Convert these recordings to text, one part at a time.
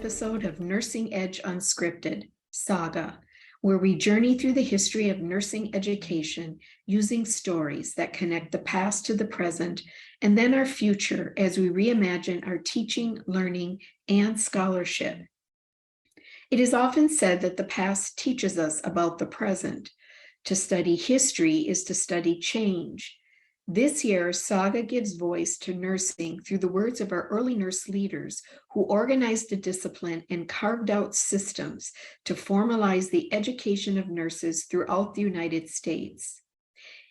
episode of Nursing Edge Unscripted Saga, where we journey through the history of nursing education using stories that connect the past to the present and then our future as we reimagine our teaching, learning, and scholarship. It is often said that the past teaches us about the present. To study history is to study change. This year, Saga gives voice to nursing through the words of our early nurse leaders who organized a discipline and carved out systems to formalize the education of nurses throughout the United States.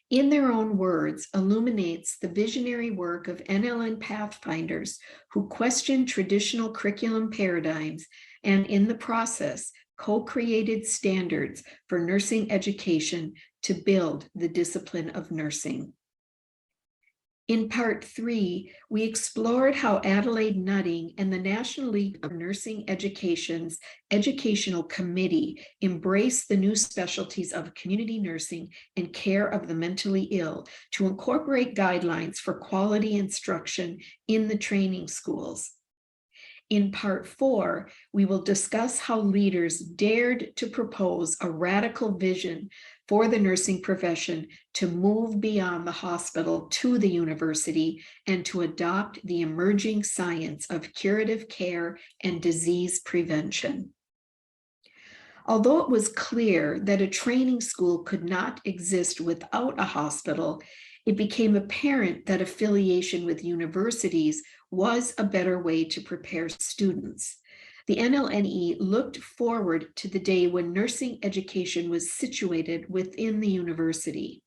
In their own words, illuminates the visionary work of NLN pathfinders who questioned traditional curriculum paradigms and in the process co-created standards for nursing education to build the discipline of nursing. In part 3, we explored how Adelaide Nutting and the National League of Nursing Education's Educational Committee embraced the new specialties of community nursing and care of the mentally ill to incorporate guidelines for quality instruction in the training schools. In part 4, we will discuss how leaders dared to propose a radical vision for the nursing profession to move beyond the hospital to the university and to adopt the emerging science of curative care and disease prevention. Although it was clear that a training school could not exist without a hospital, it became apparent that affiliation with universities was a better way to prepare students. The NLNE looked forward to the day when nursing education was situated within the university.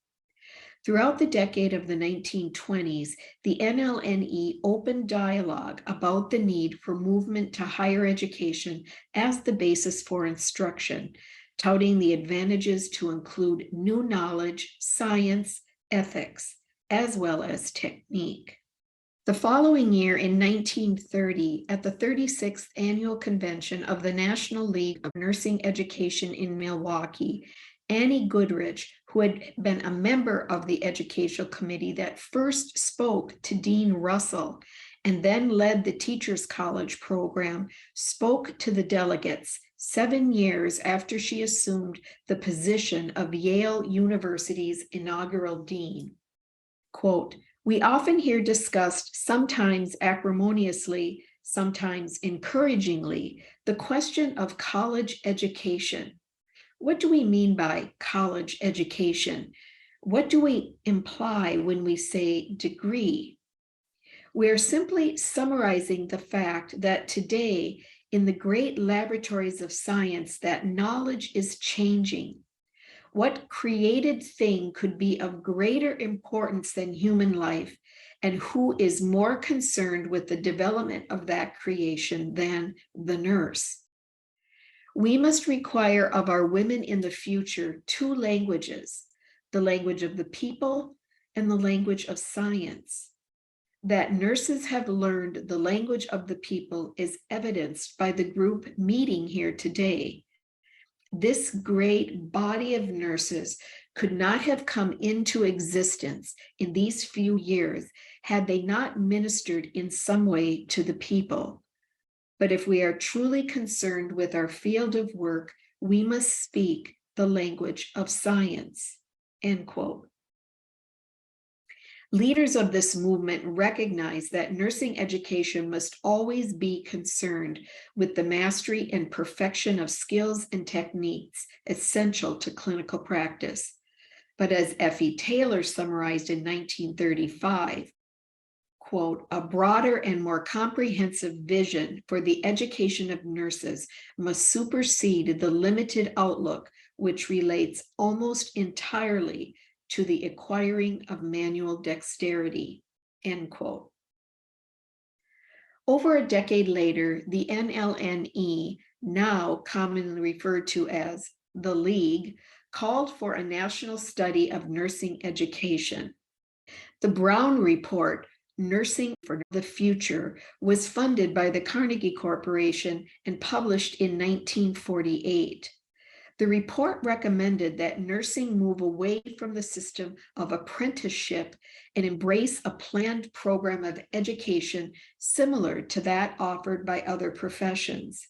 Throughout the decade of the 1920s, the NLNE opened dialogue about the need for movement to higher education as the basis for instruction, touting the advantages to include new knowledge, science, ethics, as well as technique. The following year in 1930, at the 36th Annual Convention of the National League of Nursing Education in Milwaukee, Annie Goodrich, who had been a member of the Educational Committee that first spoke to Dean Russell and then led the Teachers College program, spoke to the delegates 7 years after she assumed the position of Yale University's inaugural dean. Quote, "We often hear discussed, sometimes acrimoniously, sometimes encouragingly, the question of college education. What do we mean by college education? What do we imply when we say degree? We're simply summarizing the fact that today, in the great laboratories of science, that knowledge is changing. What created thing could be of greater importance than human life, and who is more concerned with the development of that creation than the nurse? We must require of our women in the future 2 languages, the language of the people and the language of science. That nurses have learned the language of the people is evidenced by the group meeting here today. This great body of nurses could not have come into existence in these few years had they not ministered in some way to the people. But if we are truly concerned with our field of work, we must speak the language of science." End quote. Leaders of this movement recognize that nursing education must always be concerned with the mastery and perfection of skills and techniques essential to clinical practice. But as Effie Taylor summarized in 1935, quote, "A broader and more comprehensive vision for the education of nurses must supersede the limited outlook which relates almost entirely to the acquiring of manual dexterity," end quote. Over a decade later, the NLNE, now commonly referred to as the League, called for a national study of nursing education. The Brown Report, Nursing for the Future, was funded by the Carnegie Corporation and published in 1948. The report recommended that nursing move away from the system of apprenticeship and embrace a planned program of education similar to that offered by other professions.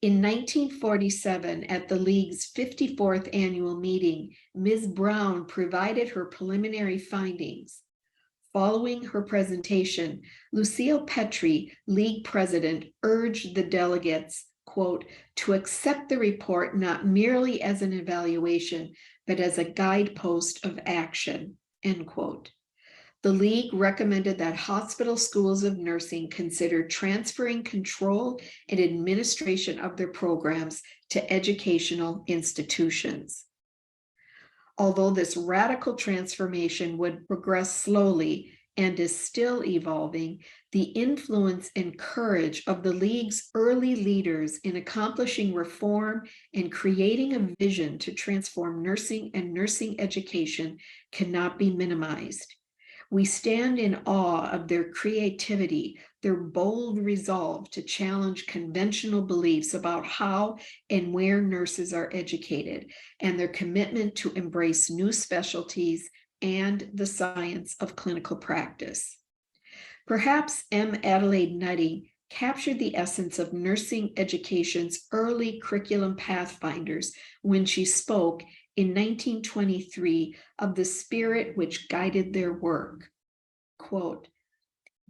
In 1947, at the League's 54th annual meeting, Ms. Brown provided her preliminary findings. Following her presentation, Lucille Petrie, League president, urged the delegates, quote, to accept the report not merely as an evaluation, but as a guidepost of action, end quote. The League recommended that hospital schools of nursing consider transferring control and administration of their programs to educational institutions. Although this radical transformation would progress slowly and is still evolving, the influence and courage of the League's early leaders in accomplishing reform and creating a vision to transform nursing and nursing education cannot be minimized. We stand in awe of their creativity, their bold resolve to challenge conventional beliefs about how and where nurses are educated, and their commitment to embrace new specialties and the science of clinical practice. Perhaps M. Adelaide Nutting captured the essence of nursing education's early curriculum pathfinders when she spoke in 1923 of the spirit which guided their work. Quote,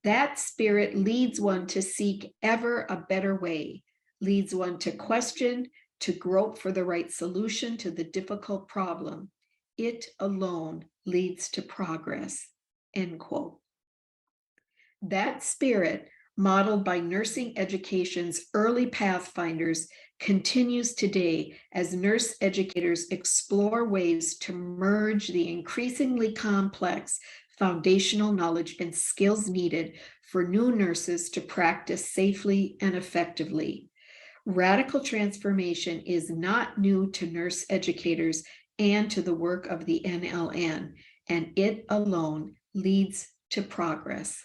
that spirit leads one to seek ever a better way, leads one to question, to grope for the right solution to the difficult problem. It alone leads to progress, end quote. That spirit, modeled by nursing education's early pathfinders, continues today as nurse educators explore ways to merge the increasingly complex foundational knowledge and skills needed for new nurses to practice safely and effectively. Radical transformation is not new to nurse educators and to the work of the NLN, and it alone leads to progress.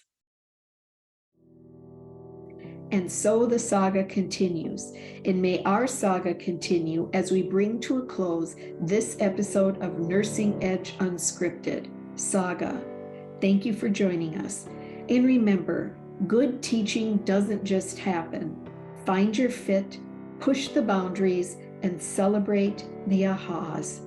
And so the saga continues, and may our saga continue as we bring to a close this episode of Nursing Edge Unscripted Saga. Thank you for joining us. And remember, good teaching doesn't just happen. Find your fit, push the boundaries, and celebrate the ahas.